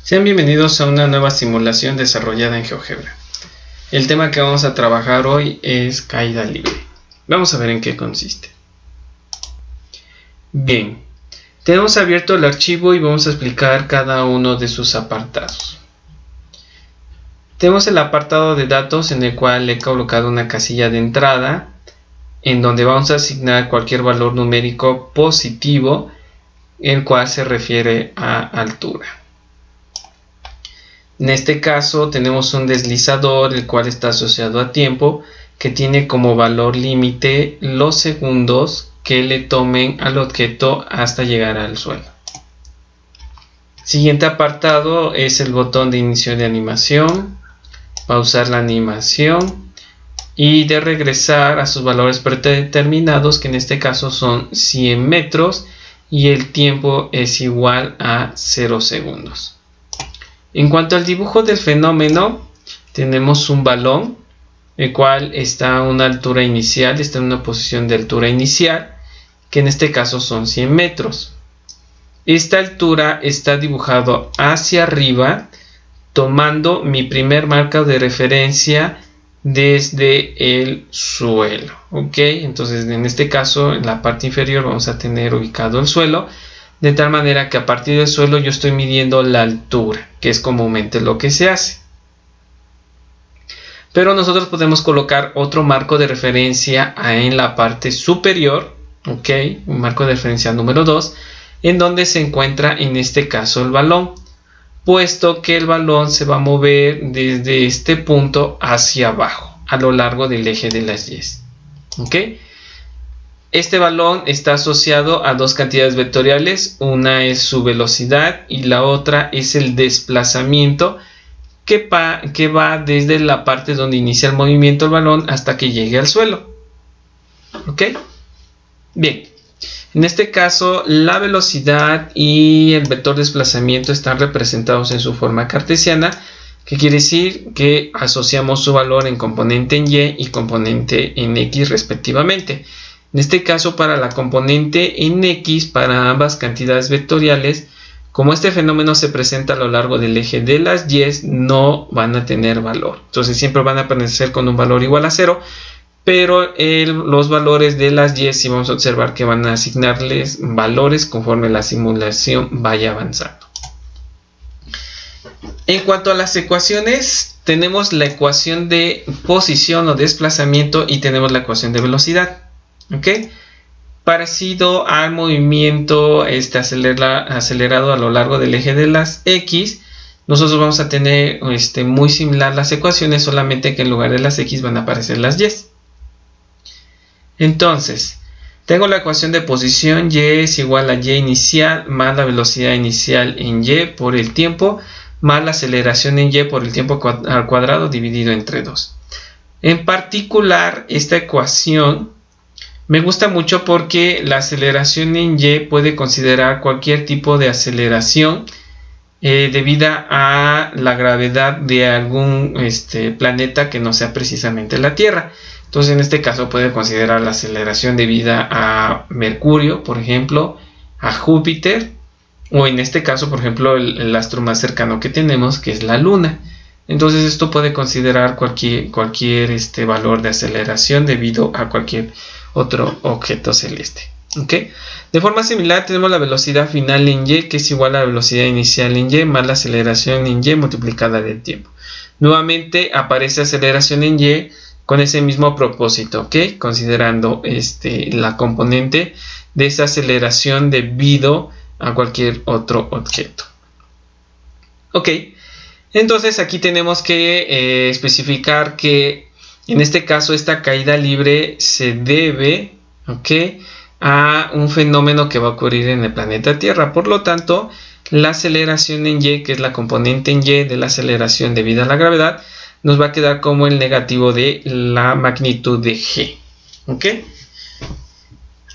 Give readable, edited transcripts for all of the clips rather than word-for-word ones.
Sean bienvenidos a una nueva simulación desarrollada en GeoGebra. El tema que vamos a trabajar hoy es caída libre. Vamos a ver en qué consiste. Bien, tenemos abierto el archivo y vamos a explicar cada uno de sus apartados. Tenemos el apartado de datos en el cual he colocado una casilla de entrada en donde vamos a asignar cualquier valor numérico positivo, el cual se refiere a altura. En este caso tenemos un deslizador el cual está asociado a tiempo, que tiene como valor límite los segundos que le tomen al objeto hasta llegar al suelo. Siguiente apartado es el botón de inicio de animación, pausar la animación y de regresar a sus valores predeterminados, que en este caso son 100 metros y el tiempo es igual a 0 segundos. En cuanto al dibujo del fenómeno, tenemos un balón, el cual está a una altura inicial, está en una posición de altura inicial, que en este caso son 100 metros. Esta altura está dibujado hacia arriba, tomando mi primer marco de referencia desde el suelo. ¿Ok? Entonces, en este caso, en la parte inferior vamos a tener ubicado el suelo, de tal manera que a partir del suelo yo estoy midiendo la altura, que es comúnmente lo que se hace. Pero nosotros podemos colocar otro marco de referencia en la parte superior, ¿ok? Un marco de referencia número 2, en donde se encuentra en este caso el balón, puesto que el balón se va a mover desde este punto hacia abajo, a lo largo del eje de las Y. ¿Ok? Este balón está asociado a dos cantidades vectoriales, una es su velocidad y la otra es el desplazamiento que va desde la parte donde inicia el movimiento del balón hasta que llegue al suelo. ¿Ok? Bien, en este caso la velocidad y el vector desplazamiento están representados en su forma cartesiana, que quiere decir que asociamos su valor en componente en Y y componente en X respectivamente. En este caso, para la componente en X, para ambas cantidades vectoriales, como este fenómeno se presenta a lo largo del eje de las Y, no van a tener valor. Entonces siempre van a aparecer con un valor igual a 0, pero los valores de las Y sí vamos a observar que van a asignarles valores conforme la simulación vaya avanzando. En cuanto a las ecuaciones, tenemos la ecuación de posición o desplazamiento y tenemos la ecuación de velocidad. ¿Ok? Parecido al movimiento acelerado a lo largo del eje de las X, nosotros vamos a tener muy similar las ecuaciones, solamente que en lugar de las X van a aparecer las Y. Entonces, tengo la ecuación de posición, Y es igual a Y inicial más la velocidad inicial en Y por el tiempo, más la aceleración en Y por el tiempo al cuadrado dividido entre 2. En particular, esta ecuación me gusta mucho porque la aceleración en Y puede considerar cualquier tipo de aceleración debida a la gravedad de algún planeta que no sea precisamente la Tierra. Entonces, en este caso puede considerar la aceleración debida a Mercurio, por ejemplo, a Júpiter, o en este caso, por ejemplo, el astro más cercano que tenemos, que es la Luna. Entonces, esto puede considerar cualquier valor de aceleración debido a cualquier otro objeto celeste. ¿Ok? De forma similar tenemos la velocidad final en Y, que es igual a la velocidad inicial en Y más la aceleración en Y multiplicada del tiempo. Nuevamente aparece aceleración en Y con ese mismo propósito, ¿ok? Considerando la componente de esa aceleración debido a cualquier otro objeto. ¿Ok? Entonces aquí tenemos que especificar que en este caso esta caída libre se debe, ¿ok?, a un fenómeno que va a ocurrir en el planeta Tierra. Por lo tanto, la aceleración en Y, que es la componente en Y de la aceleración debida a la gravedad, nos va a quedar como el negativo de la magnitud de G. ¿Ok?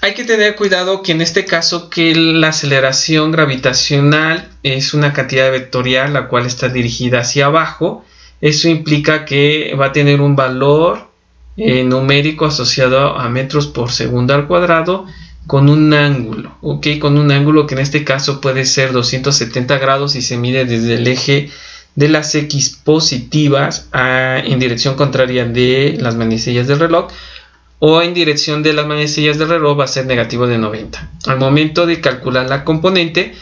Hay que tener cuidado que en este caso que la aceleración gravitacional es una cantidad vectorial la cual está dirigida hacia abajo. Eso implica que va a tener un valor numérico asociado a metros por segundo al cuadrado con un ángulo, ¿ok? Con un ángulo que en este caso puede ser 270 grados y se mide desde el eje de las X positivas en dirección contraria de las manecillas del reloj, o en dirección de las manecillas del reloj va a ser negativo de 90. Al momento de calcular la componente,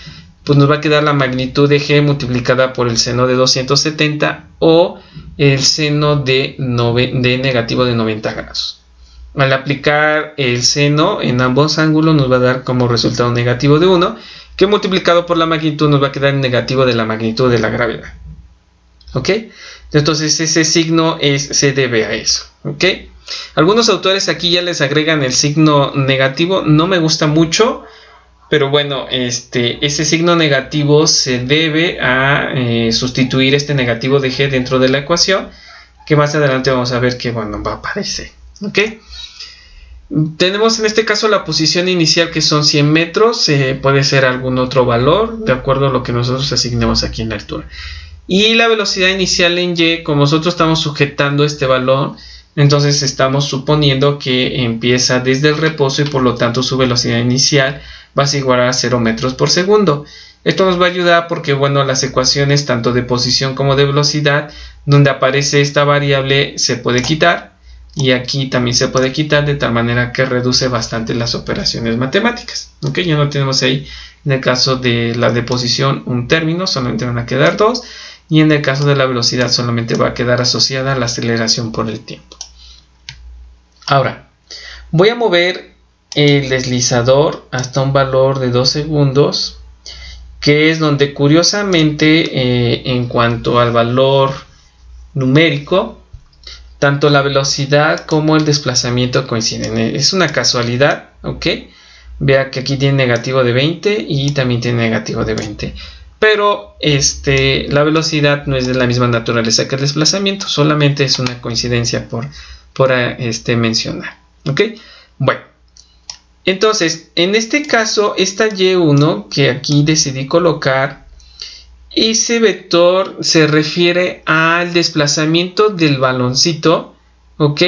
pues nos va a quedar la magnitud de G multiplicada por el seno de 270 o el seno de negativo de 90 grados. Al aplicar el seno en ambos ángulos nos va a dar como resultado negativo de 1, que multiplicado por la magnitud nos va a quedar negativo de la magnitud de la gravedad. ¿Ok? Entonces ese signo se debe a eso. ¿Ok? Algunos autores aquí ya les agregan el signo negativo, no me gusta mucho, pero bueno, ese signo negativo se debe a sustituir este negativo de G dentro de la ecuación, que más adelante vamos a ver que bueno, va a aparecer. ¿Ok? Tenemos en este caso la posición inicial, que son 100 metros, puede ser algún otro valor, de acuerdo a lo que nosotros asignemos aquí en la altura. Y la velocidad inicial en Y, como nosotros estamos sujetando este valor, entonces estamos suponiendo que empieza desde el reposo y por lo tanto su velocidad inicial va a ser igual a 0 metros por segundo. Esto nos va a ayudar porque bueno, las ecuaciones tanto de posición como de velocidad, donde aparece esta variable, se puede quitar, y aquí también se puede quitar, de tal manera que reduce bastante las operaciones matemáticas. ¿Ok? Ya no tenemos ahí, en el caso de la de posición, un término, solamente van a quedar dos, y en el caso de la velocidad solamente va a quedar asociada a la aceleración por el tiempo. Ahora, voy a mover el deslizador hasta un valor de 2 segundos, que es donde curiosamente en cuanto al valor numérico, tanto la velocidad como el desplazamiento coinciden. Es una casualidad, ¿ok? Vea que aquí tiene negativo de 20 y también tiene negativo de 20. Pero la velocidad no es de la misma naturaleza que el desplazamiento, solamente es una coincidencia por mencionar. ¿Ok? Bueno, entonces, en este caso, esta Y1 que aquí decidí colocar, ese vector se refiere al desplazamiento del baloncito, ¿ok?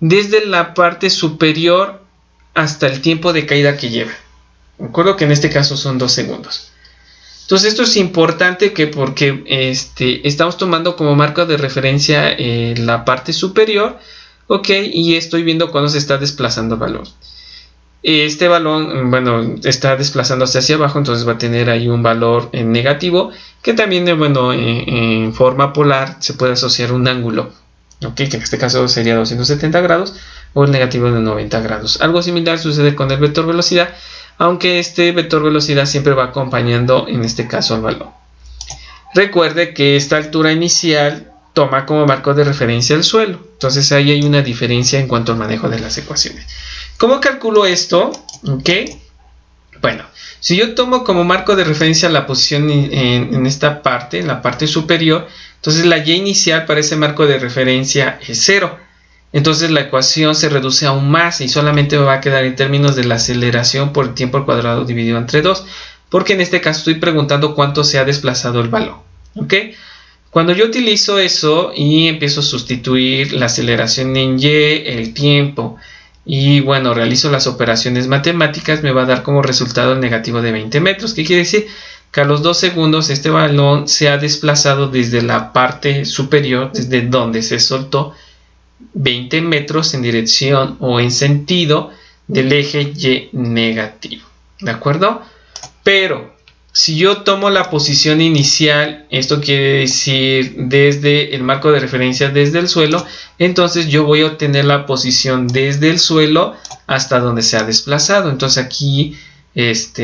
Desde la parte superior hasta el tiempo de caída que lleva. Recuerdo que en este caso son 2 segundos. Entonces esto es importante porque estamos tomando como marco de referencia la parte superior, ¿ok? Y estoy viendo cuándo se está desplazando el balón. Este balón, bueno, está desplazándose hacia abajo, entonces va a tener ahí un valor negativo, que también, bueno, en forma polar se puede asociar un ángulo, ¿ok? Que en este caso sería 270 grados o el negativo de 90 grados. Algo similar sucede con el vector velocidad, aunque este vector velocidad siempre va acompañando, en este caso, al balón. Recuerde que esta altura inicial toma como marco de referencia el suelo, entonces ahí hay una diferencia en cuanto al manejo de las ecuaciones. ¿Cómo calculo esto? ¿Ok? Bueno, si yo tomo como marco de referencia la posición en esta parte, en la parte superior, entonces la Y inicial para ese marco de referencia es 0. Entonces la ecuación se reduce aún más y solamente me va a quedar en términos de la aceleración por el tiempo al cuadrado dividido entre 2, porque en este caso estoy preguntando cuánto se ha desplazado el balón. ¿Ok? Cuando yo utilizo eso y empiezo a sustituir la aceleración en Y, el tiempo, y bueno, realizo las operaciones matemáticas, me va a dar como resultado el negativo de 20 metros. ¿Qué quiere decir? Que a los 2 segundos este balón se ha desplazado desde la parte superior, desde donde se soltó, 20 metros en dirección o en sentido del eje Y negativo. ¿De acuerdo? Pero si yo tomo la posición inicial, esto quiere decir desde el marco de referencia, desde el suelo, entonces yo voy a obtener la posición desde el suelo hasta donde se ha desplazado. Entonces aquí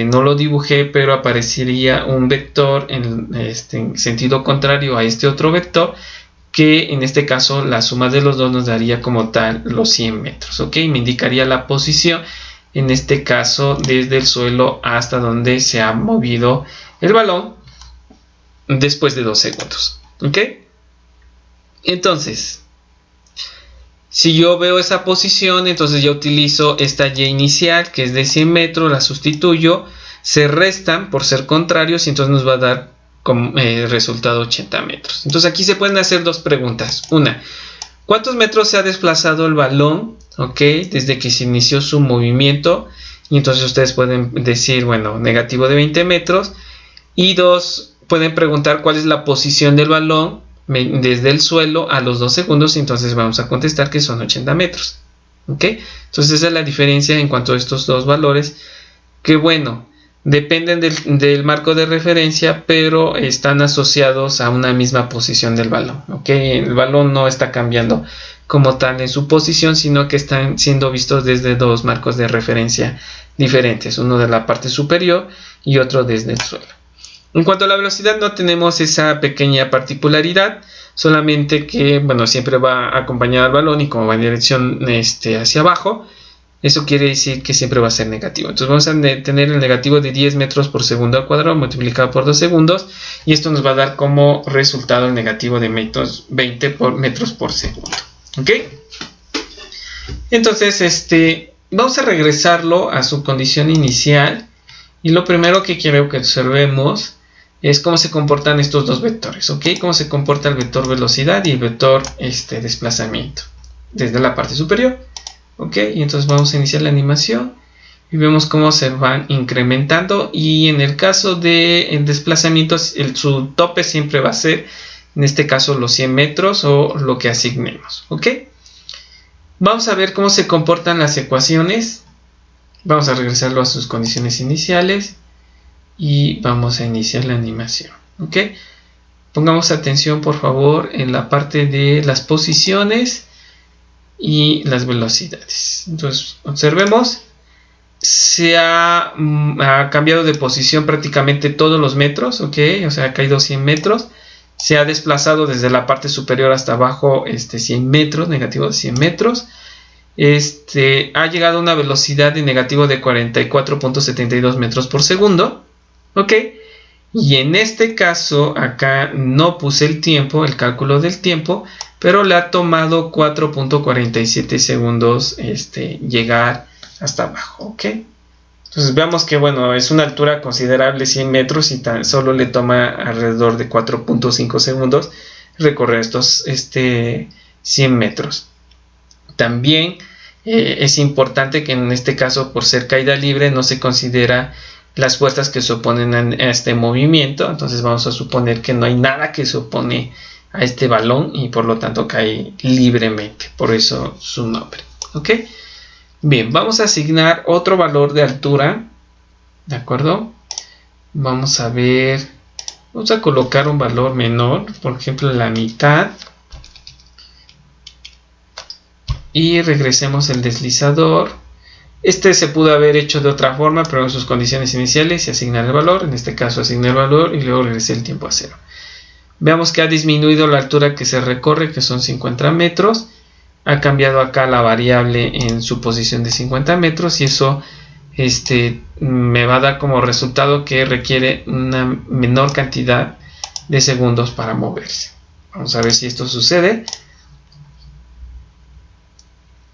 no lo dibujé, pero aparecería un vector en sentido contrario a este otro vector, que en este caso la suma de los dos nos daría como tal los 100 metros. ¿Ok? Me indicaría la posición, en este caso desde el suelo hasta donde se ha movido el balón después de 2 segundos. ¿Ok? Entonces, si yo veo esa posición, entonces yo utilizo esta Y inicial, que es de 100 metros, la sustituyo, se restan por ser contrarios y entonces nos va a dar como resultado 80 metros. Entonces aquí se pueden hacer dos preguntas. Una, ¿cuántos metros se ha desplazado el balón? ¿Ok? Desde que se inició su movimiento. y entonces ustedes pueden decir, bueno, negativo de 20 metros, y 2, pueden preguntar cuál es la posición del balón desde el suelo a los 2 segundos, y entonces vamos a contestar que son 80 metros. ¿Ok? Entonces esa es la diferencia en cuanto a estos dos valores, que bueno, dependen del marco de referencia, pero están asociados a una misma posición del balón. ¿Ok? El balón no está cambiando como tal en su posición, sino que están siendo vistos desde dos marcos de referencia diferentes, uno de la parte superior y otro desde el suelo. En cuanto a la velocidad, no tenemos esa pequeña particularidad, solamente que, bueno, siempre va acompañado al balón, y como va en dirección hacia abajo, eso quiere decir que siempre va a ser negativo. Entonces vamos a tener el negativo de 10 metros por segundo al cuadrado multiplicado por 2 segundos, y esto nos va a dar como resultado el negativo de 20 metros por segundo. ¿Ok? Entonces, vamos a regresarlo a su condición inicial, y lo primero que quiero que observemos es cómo se comportan estos dos vectores, ¿ok? Cómo se comporta el vector velocidad y el vector desplazamiento desde la parte superior, ¿ok? Y entonces vamos a iniciar la animación y vemos cómo se van incrementando, y en el caso de desplazamiento, su tope siempre va a ser, en este caso, los 100 metros o lo que asignemos, ¿ok? Vamos a ver cómo se comportan las ecuaciones. Vamos a regresarlo a sus condiciones iniciales y vamos a iniciar la animación. ¿Ok? Pongamos atención, por favor, en la parte de las posiciones y las velocidades. Entonces, observemos. Se ha cambiado de posición prácticamente todos los metros. ¿Ok? O sea, ha caído 100 metros. Se ha desplazado desde la parte superior hasta abajo 100 metros, negativo de 100 metros. Ha llegado a una velocidad de negativo de 44.72 metros por segundo. ¿Ok? Y en este caso, acá no puse el tiempo, el cálculo del tiempo, pero le ha tomado 4.47 segundos llegar hasta abajo. ¿Ok? Entonces veamos que, bueno, es una altura considerable, 100 metros, y tan solo le toma alrededor de 4.5 segundos recorrer estos 100 metros. También es importante que en este caso, por ser caída libre, no se considera las fuerzas que se oponen a este movimiento. Entonces vamos a suponer que no hay nada que se opone a este balón y por lo tanto cae libremente, por eso su nombre. ¿Ok? Bien, vamos a asignar otro valor de altura, ¿de acuerdo? Vamos a ver, vamos a colocar un valor menor, por ejemplo la mitad, y regresemos el deslizador. Se pudo haber hecho de otra forma, pero en sus condiciones iniciales y asignar el valor. En este caso asigné el valor y luego regresé el tiempo a 0. Veamos que ha disminuido la altura que se recorre, que son 50 metros. Ha cambiado acá la variable en su posición de 50 metros, y eso me va a dar como resultado que requiere una menor cantidad de segundos para moverse. Vamos a ver si esto sucede.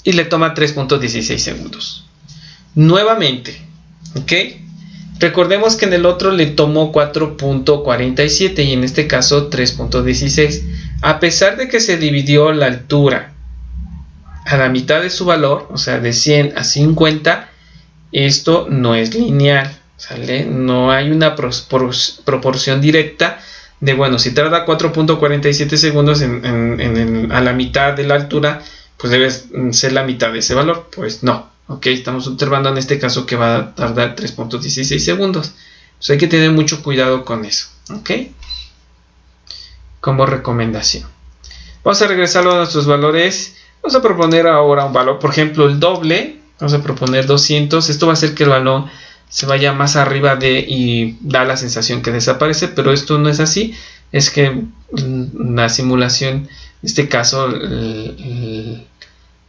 Y le toma 3.16 segundos. Nuevamente, ¿ok? Recordemos que en el otro le tomó 4.47 y en este caso 3.16. A pesar de que se dividió la altura a la mitad de su valor, o sea, de 100 a 50, esto no es lineal, ¿sale? No hay una proporción directa de, bueno, si tarda 4.47 segundos a la mitad de la altura, pues debe ser la mitad de ese valor. Pues no. Ok, estamos observando en este caso que va a tardar 3.16 segundos. Entonces hay que tener mucho cuidado con eso. Ok, como recomendación. Vamos a regresarlo a nuestros valores. Vamos a proponer ahora un valor, por ejemplo el doble. Vamos a proponer 200. Esto va a hacer que el balón se vaya más arriba y da la sensación que desaparece, pero esto no es así. Es que la simulación, en este caso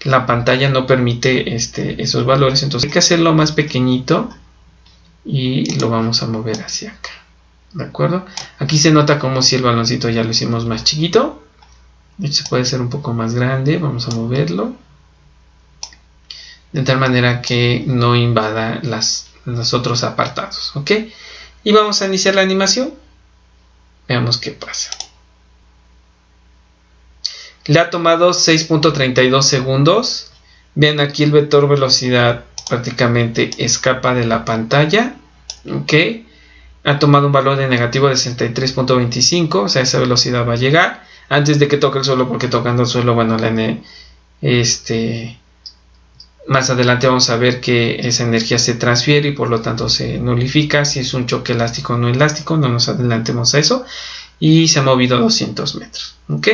la pantalla no permite esos valores, entonces hay que hacerlo más pequeñito y lo vamos a mover hacia acá, ¿de acuerdo? Aquí se nota como si el baloncito ya lo hicimos más chiquito. De hecho, se puede hacer un poco más grande. Vamos a moverlo de tal manera que no invada los otros apartados. ¿Ok? Y vamos a iniciar la animación. Veamos qué pasa. Le ha tomado 6.32 segundos Vean aquí el vector velocidad prácticamente escapa de la pantalla. Ok. Ha tomado un valor de negativo de 63.25. O sea, esa velocidad va a llegar antes de que toque el suelo, porque tocando el suelo, bueno, más adelante vamos a ver que esa energía se transfiere y por lo tanto se nulifica si es un choque elástico o no elástico. No nos adelantemos a eso. Y se ha movido 200 metros. ¿Ok?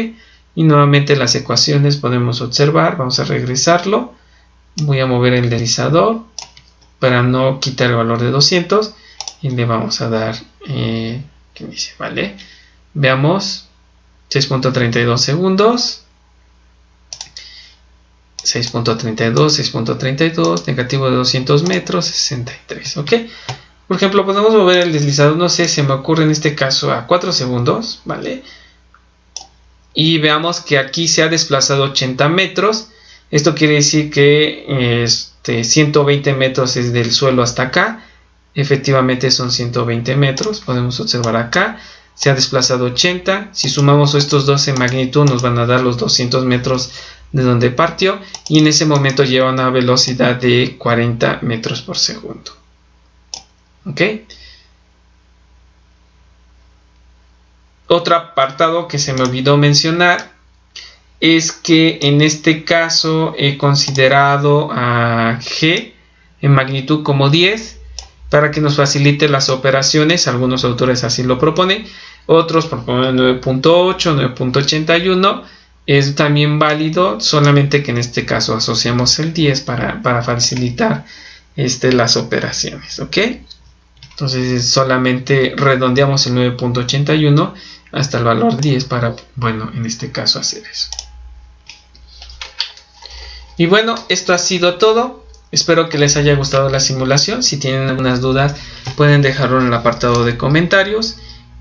Y nuevamente las ecuaciones podemos observar. Vamos a regresarlo. Voy a mover el deslizador para no quitar el valor de 200. Y le vamos a dar... ¿qué dice? Vale. Veamos. 6.32 segundos. 6.32, 6.32, negativo de 200 metros, 63. ¿Ok? Por ejemplo, podemos mover el deslizador, no sé, se me ocurre en este caso a 4 segundos, ¿vale? Y veamos que aquí se ha desplazado 80 metros. Esto quiere decir que 120 metros es del suelo hasta acá. Efectivamente son 120 metros, podemos observar acá. Se ha desplazado 80. Si sumamos estos dos en magnitud nos van a dar los 200 metros de donde partió. Y en ese momento lleva una velocidad de 40 metros por segundo. ¿Ok? Otro apartado que se me olvidó mencionar es que en este caso he considerado a G en magnitud como 10 para que nos facilite las operaciones. Algunos autores así lo proponen, otros proponen 9.8, 9.81. Es también válido, solamente que en este caso asociamos el 10 para facilitar las operaciones. ¿Ok? Entonces solamente redondeamos el 9.81 hasta el valor 10 para, bueno, en este caso hacer eso. Y bueno, esto ha sido todo. Espero que les haya gustado la simulación. Si tienen algunas dudas pueden dejarlo en el apartado de comentarios.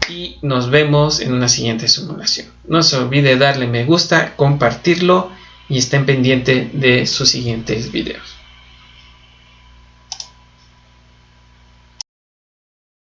Y nos vemos en una siguiente simulación. No se olvide darle me gusta, compartirlo y estén pendientes de sus siguientes videos.